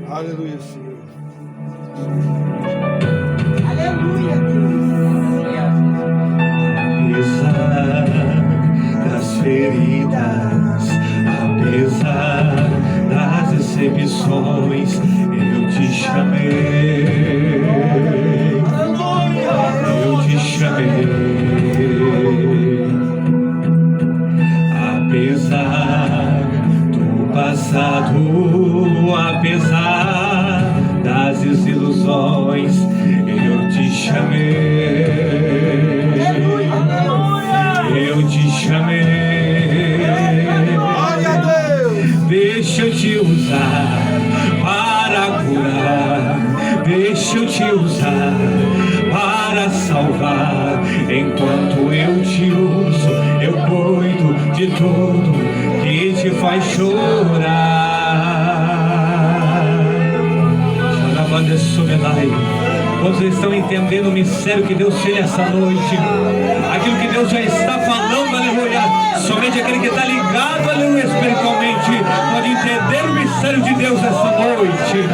Aleluia, Senhor. Aleluia, Deus. Apesar das feridas, apesar das decepções, eu te chamei. Eu te chamei. Apesar do passado, apesar das desilusões, eu te chamei. Eu te chamei. Deixa eu te usar para curar. Deixa eu te usar para salvar. Enquanto eu te uso, eu cuido de tudo que te faz chorar. Quantos estão entendendo o mistério que Deus fez essa noite? Aquilo que Deus já está falando, aleluia. Somente aquele que está ligado, aleluia, espiritualmente, pode entender o mistério de Deus essa noite.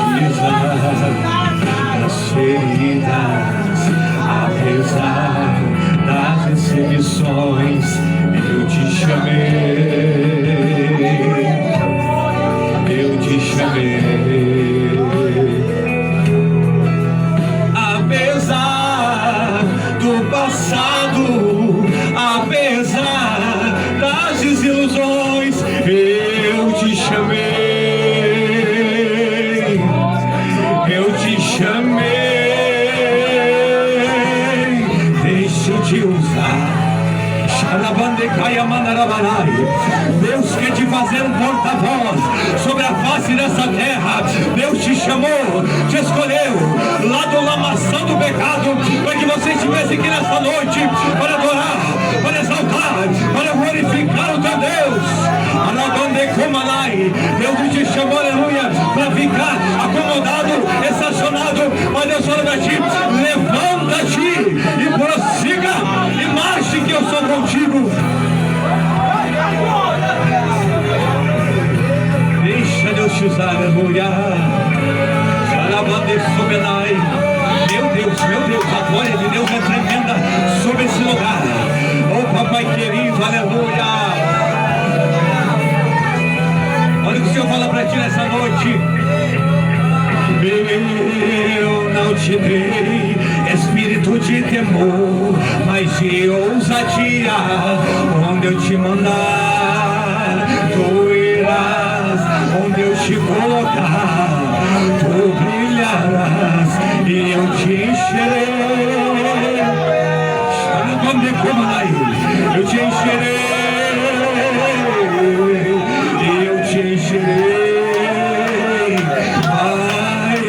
Apesar das feridas, apesar das decepções, eu te chamei. Eu te chamei. Apesar do passado, apesar das desilusões, eu te chamei. Eu te chamei. Deixa eu te usar. Deus quer te fazer um porta-voz sobre a face dessa terra. Deus te chamou, te escolheu lá do lamaçal do pecado, para que você estivesse aqui nessa noite para adorar, para exaltar, para glorificar o teu Deus. Deus te chamou, aleluia, para ficar acomodado, estacionado. Mas Deus fala para ti: levanta-te e prossiga e marche, que eu sou contigo. Deixa Deus te usar, aleluia. Meu Deus, a glória de Deus é tremenda sobre esse lugar. Oh, papai querido, aleluia. Olha o que o Senhor fala para ti nessa noite. Eu não te dei espírito de temor, mas de ousadia. Onde eu te mandar, tu irás. Onde eu te colocar, tu brilharás e eu te encherei. Eu te encherei. E eu te encherei. Ai,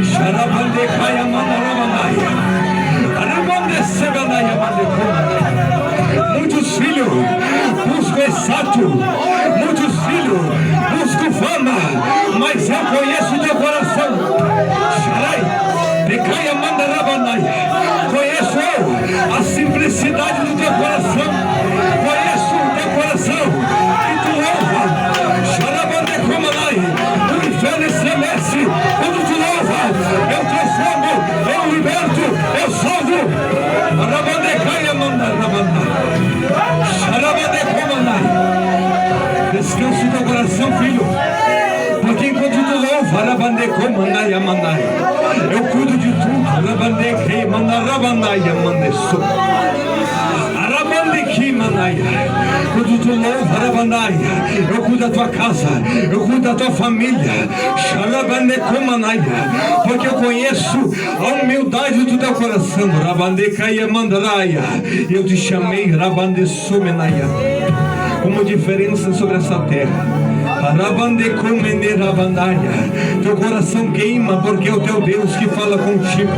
xarabandecaia mandarabanaia. Arabandecebanaia mandecona. Muitos filhos buscam exato. Muitos filhos buscam fama. Mas eu conheço o teu coração. Xarai, decaia mandarabanaia. Conheço a simplicidade do teu coração. Conheço o teu coração. E tu louva. Xarabandecomanai. O inferno estremece. Quando tu louva, eu transformo, eu liberto, eu salvo. Arabandecaia mandarabanaia. Xarabandecomanai. Descansa o teu coração, filho. Porque enquanto tu louva, arabandecomanai mandai, eu cuido de tudo. Arabandequei mandarabanaia mandeço. Arabandequei manaia. Quando tu louva, arabandaia, eu cuido da tua casa, eu cuido da tua família. Xarabandecomanaya. Porque eu conheço a humildade do teu coração. Arabandecaia mandaraia. Eu te chamei, arabandeçumenaia, como diferença sobre essa terra. Teu coração queima, porque é o teu Deus que fala contigo.